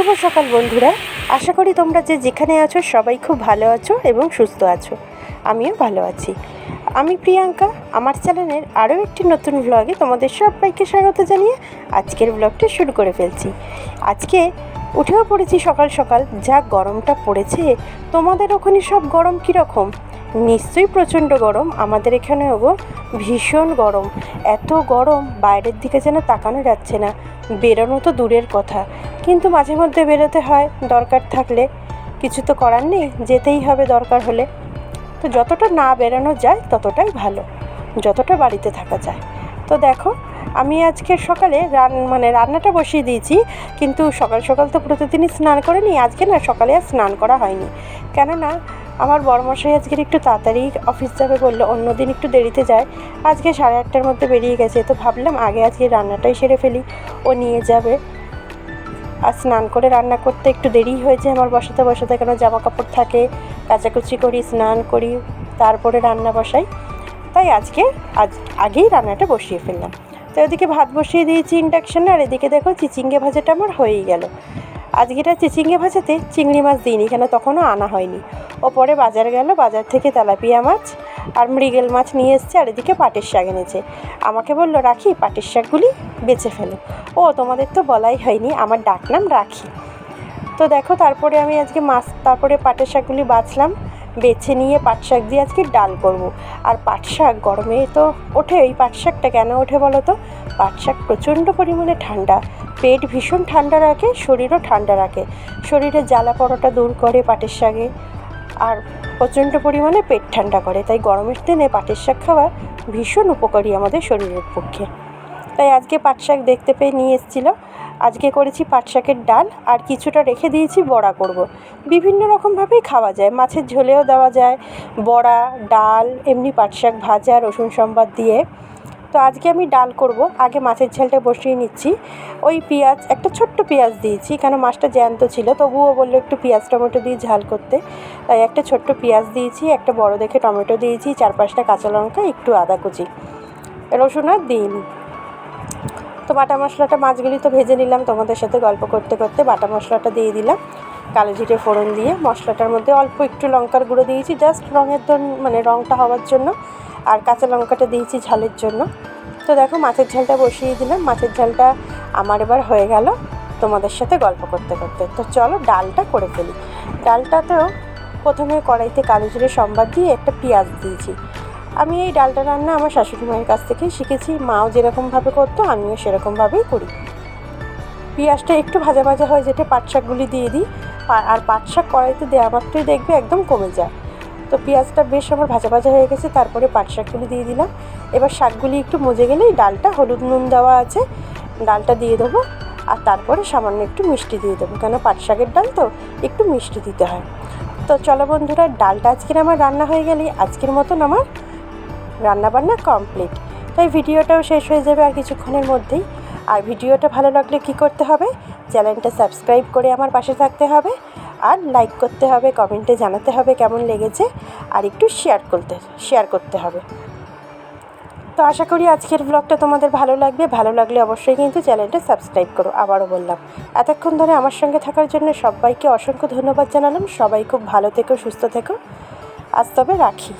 শুভ সকাল বন্ধুরা, আশা করি তোমরা যে যেখানে আছো সবাই খুব ভালো আছো এবং সুস্থ আছো। আমিও ভালো আছি। আমি প্রিয়াঙ্কা, আমার চ্যানেলের আরও একটি নতুন ব্লগে তোমাদের সবাইকে স্বাগত জানিয়ে আজকের ব্লগটা শুরু করে ফেলছি। আজকে উঠেও পড়েছি সকাল সকাল, যা গরমটা পড়েছে। তোমাদের ওখানে সব গরম কীরকম? নিশ্চয়ই প্রচণ্ড গরম। আমাদের এখানেও ভীষণ গরম। এত গরম বাইরের দিকে যেন তাকানো যাচ্ছে না, বেরোনো তো দূরের কথা, কিন্তু মাঝে মধ্যে বেরোতে হয় দরকার থাকলে। কিছু তো করার নেই, যেতেই হবে দরকার হলে। তো যতটা না বেরোনো যায় ততটাই ভালো, যতটা বাড়িতে থাকা যায়। তো দেখো, আমি আজকে সকালে রান্নাটা বসিয়ে দিয়েছি, কিন্তু সকাল সকাল তো প্রতিদিনই স্নান করে নিই। আজকে না সকালে আর স্নান করা হয়নি, কেননা আমার বড়মশাই আজকের একটু তাড়াতাড়ি অফিস যাবে বললো। অন্য দিন একটু দেরিতে যায়, আজকে 8:30টার মধ্যে বেরিয়ে গেছে। তো ভাবলাম আগে আজকে রান্নাটাই সেরে ফেলি, ও নিয়ে যাবে। আর স্নান করে রান্না করতে একটু দেরি হয়েছে আমার বসাতে, কেন জামা কাপড় থাকে, কাচাকুচি করি, স্নান করি, তারপরে রান্না বসাই। তাই আগেই রান্নাটা বসিয়ে ফেললাম। তো এদিকে ভাত বসিয়ে দিয়েছি ইন্ডাকশানে, আর এদিকে দেখো চিচিঙ্গে ভাজাটা আমার হয়েই গেল। আজকেটা চিচিঙ্গে ভাজাতে চিংড়ি মাছ দিইনি, কেন তখনও আনা হয়নি। ও পরে বাজার গেল, বাজার থেকে তেলাপিয়া মাছ আর মৃগেল মাছ নিয়ে এসছে, আর এদিকে পাটের শাক এনেছে। আমাকে বলল রাখি, পাটের শাকগুলি বেছে ফেলো। ও তোমাদের তো বলাই হয়নি, আমার ডাকনাম রাখি। তো দেখো, তারপরে আমি আজকে তারপরে পাটের শাকগুলি বাছলাম, বেছে নিয়ে পাট শাক দিয়ে আজকে ডাল করব। আর পাট শাক গরমে তো ওঠে। এই পাট শাকটা কেন ওঠে বলো তো? পাট শাক প্রচণ্ড পরিমাণে ঠান্ডা, পেট ভীষণ ঠান্ডা রাখে, শরীরও ঠান্ডা রাখে, শরীরে জ্বালা পড়াটা দূর করে পাটের শাকে, আর প্রচণ্ড পরিমাণে পেট ঠান্ডা করে। তাই গরমের দিনে পাটের শাক খাওয়া ভীষণ উপকারী আমাদের শরীরের পক্ষে। তাই আজকে পাট শাক দেখতে পেয়ে নিয়ে এসেছিলো। আজকে করেছি পাট শাকের ডাল, আর কিছুটা রেখে দিয়েছি বড়া করব। বিভিন্ন রকমভাবেই খাওয়া যায়, মাছের ঝোলেও দেওয়া যায়, বড়া, ডাল, এমনি পাট শাক ভাজা রসুন সম্বাদ দিয়ে। তো আজকে আমি ডাল করব। আগে মাছের ঝালটা বসিয়ে নিচ্ছি। ওই একটা ছোট্ট পেঁয়াজ দিয়েছি, কেন মাছটা জ্যান্ত ছিল, তবুও বললো একটু পেঁয়াজ টমেটো দিয়ে ঝাল করতে। তাই একটা ছোট্ট পেঁয়াজ দিয়েছি, একটা বড় দেখে টমেটো দিয়েছি, 4-5টা কাঁচা লঙ্কা, একটু আদা কুচি, রসুন আর দিইনি। তো বাটা মশলাটা, মাছগুলি তো ভেজে নিলাম, তোমাদের সাথে গল্প করতে করতে বাটা মশলাটা দিয়ে দিলাম। কালো জিরে ফোড়ন দিয়ে মশলাটার মধ্যে অল্প একটু লঙ্কার গুঁড়ো দিয়েছি, জাস্ট রঙটা হওয়ার জন্য, আর কাঁচা লঙ্কাটা দিয়েছি ঝালের জন্য। তো দেখো, মাছের ঝালটা বসিয়ে দিলাম। মাছের ঝালটা আমার এবার হয়ে গেল তোমাদের সাথে গল্প করতে করতে। তো চলো ডালটা করে ফেলি। ডালটাতেও প্রথমে কড়াইতে কালো জিরে সম্বাদ দিয়ে একটা পেঁয়াজ দিয়েছি। আমি এই ডালটা রান্না আমার শাশুড়ি মায়ের কাছ থেকেই শিখেছি। মাও যেরকমভাবে করতো আমিও সেরকমভাবেই করি। পেঁয়াজটা একটু ভাজা ভাজা হয়ে যেতে পাট শাকগুলি দিয়ে দিই, আর পাট শাক কড়াইতে দেওয়া মাত্রই দেখবে একদম কমে যায়। তো পেঁয়াজটা বেশ আমার ভাজা ভাজা হয়ে গেছে, তারপরে পাট শাকগুলি দিয়ে দিলাম। এবার শাকগুলি একটু মজে গেলেই ডালটা, হলুদ নুন দেওয়া আছে, ডালটা দিয়ে দেবো। আর তারপরে সামান্য একটু মিষ্টি দিয়ে দেবো, কেন পাট শাকের ডাল তো একটু মিষ্টি দিতে হয়। তো চলো বন্ধুরা, ডালটা আজকের আমার রান্না হয়ে গেলেই আজকের মতন আমার রান্নাবান্না কমপ্লিট। তাই ভিডিওটাও শেষ হয়ে যাবে আর কিছুক্ষণের মধ্যেই। আর ভিডিওটা ভালো লাগলে কী করতে হবে? চ্যানেলটা সাবস্ক্রাইব করে আমার পাশে থাকতে হবে, আর লাইক করতে হবে, কমেন্টে জানাতে হবে কেমন লেগেছে, আর একটু শেয়ার করতে হবে। তো আশা করি আজকের ব্লগটা তোমাদের ভালো লাগবে। ভালো লাগলে অবশ্যই কিন্তু চ্যানেলটা সাবস্ক্রাইব করো। আবারও বললাম, এতক্ষণ ধরে আমার সঙ্গে থাকার জন্য সবাইকে অসংখ্য ধন্যবাদ জানালাম। সবাই খুব ভালো থেকো, সুস্থ থেকো। আজ তবে রাখি।